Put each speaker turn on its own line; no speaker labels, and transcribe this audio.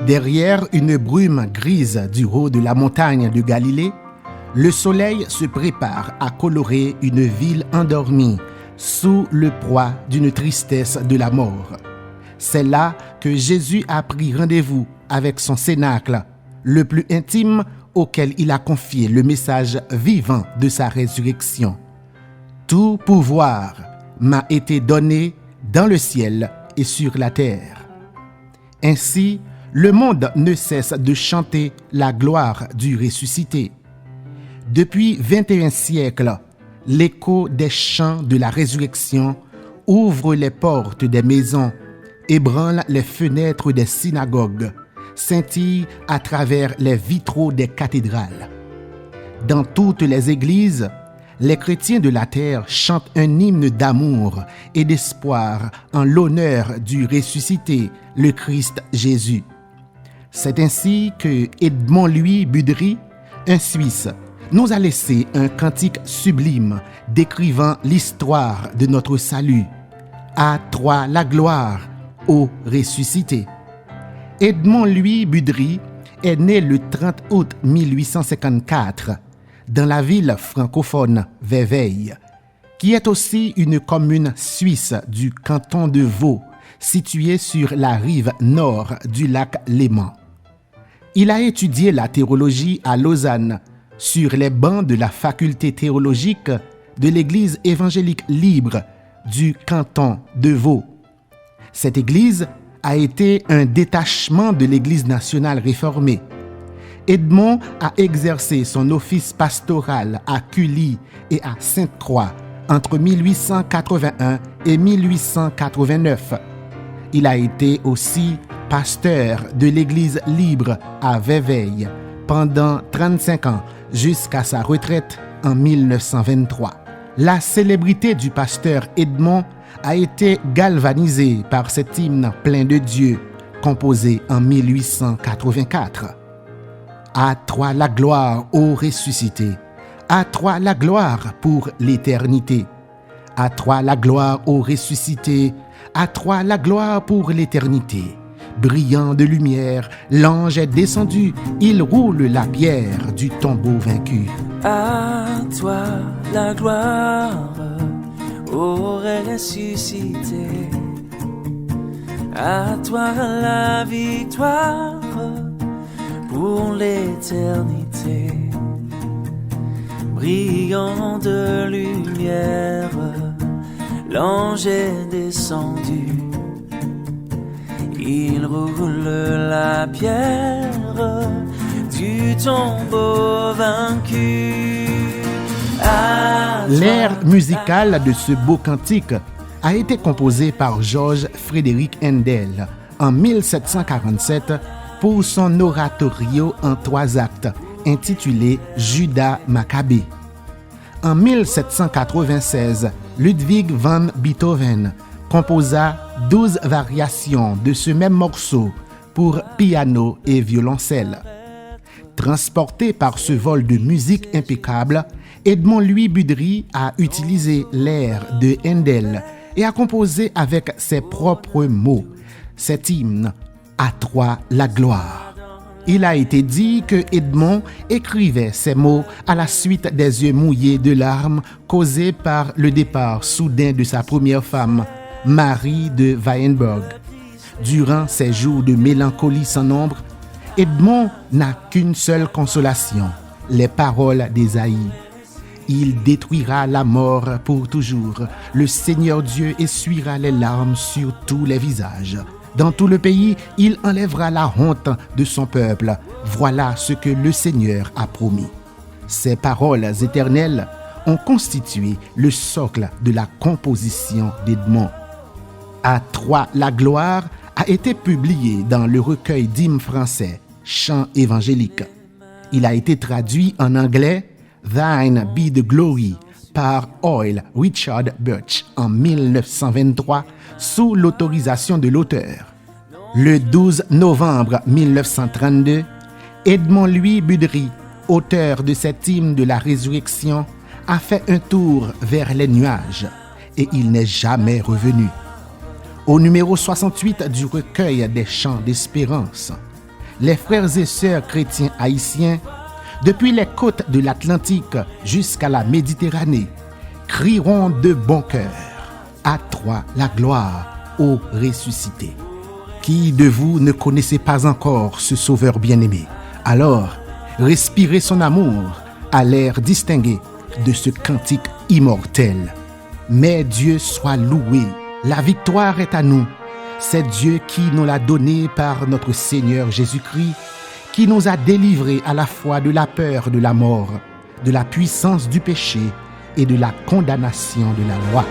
Derrière une brume grise du haut de la montagne de Galilée, le soleil se prépare à colorer une ville endormie sous le poids d'une tristesse de la mort. C'est là que Jésus a pris rendez-vous avec son cénacle, le plus intime auquel il a confié le message vivant de sa résurrection. Tout pouvoir m'a été donné dans le ciel et sur la terre. Ainsi, le monde ne cesse de chanter la gloire du ressuscité. Depuis 21 siècles, l'écho des chants de la résurrection ouvre les portes des maisons, ébranle les fenêtres des synagogues, scintille à travers les vitraux des cathédrales. Dans toutes les églises, les chrétiens de la terre chantent un hymne d'amour et d'espoir en l'honneur du ressuscité, le Christ Jésus. C'est ainsi que Edmond Louis Budry, un Suisse, nous a laissé un cantique sublime décrivant l'histoire de notre salut. À toi la gloire, ô ressuscité. Edmond Louis Budry est né le 30 août 1854 dans la ville francophone Vevey, qui est aussi une commune suisse du canton de Vaud, située sur la rive nord du lac Léman. Il a étudié la théologie à Lausanne, sur les bancs de la faculté théologique de l'Église évangélique libre du canton de Vaud. Cette église a été un détachement de l'Église nationale réformée. Edmond a exercé son office pastoral à Cully et à Sainte-Croix entre 1881 et 1889. Il a été aussi pasteur de l'Église libre à Vevey pendant 35 ans jusqu'à sa retraite en 1923. La célébrité du pasteur Edmond a été galvanisée par cet hymne plein de Dieu, composé en 1884. À toi la gloire, ô ressuscité, à toi la gloire pour l'éternité. À toi la gloire, ô ressuscité, à toi la gloire pour l'éternité. Brillant de lumière, l'ange est descendu, il roule la pierre du tombeau vaincu.
À toi la gloire, ô ressuscité. À toi la victoire pour l'éternité. Brillant de lumière, l'ange est descendu. Il roule la pierre du tombeau vaincu.
L'air musical de ce beau cantique a été composé par Georges Frédéric Handel en 1747 pour son oratorio en 3 actes intitulé Judas Maccabée. En 1796, Ludwig van Beethoven composa 12 variations de ce même morceau pour piano et violoncelle. Transporté par ce vol de musique impeccable, Edmond Louis Budry a utilisé l'air de Handel et a composé avec ses propres mots cet hymne « À toi la gloire ». Il a été dit que Edmond écrivait ces mots à la suite des yeux mouillés de larmes causés par le départ soudain de sa première femme, Marie de Weyenberg. Durant ces jours de mélancolie sans nombre, Edmond n'a qu'une seule consolation, les paroles d'Ésaïe. Il détruira la mort pour toujours. Le Seigneur Dieu essuiera les larmes sur tous les visages. Dans tout le pays, il enlèvera la honte de son peuple. Voilà ce que le Seigneur a promis. Ces paroles éternelles ont constitué le socle de la composition d'Edmond. À toi la gloire a été publié dans le recueil d'hymnes français Chants évangéliques. Il a été traduit en anglais Thine be the glory par Oil Richard Birch en 1923 sous l'autorisation de l'auteur. Le 12 novembre 1932, Edmond Louis Budry, auteur de cet hymne de la résurrection, a fait un tour vers les nuages et il n'est jamais revenu. Au numéro 68 du recueil des chants d'espérance, les frères et sœurs chrétiens haïtiens, depuis les côtes de l'Atlantique jusqu'à la Méditerranée, crieront de bon cœur: à toi la gloire, ô ressuscité. Qui de vous ne connaissez pas encore ce Sauveur bien-aimé? Alors, respirez son amour à l'air distingué de ce cantique immortel. Mais Dieu soit loué, la victoire est à nous. C'est Dieu qui nous l'a donné par notre Seigneur Jésus-Christ, qui nous a délivrés à la fois de la peur de la mort, de la puissance du péché et de la condamnation de la loi.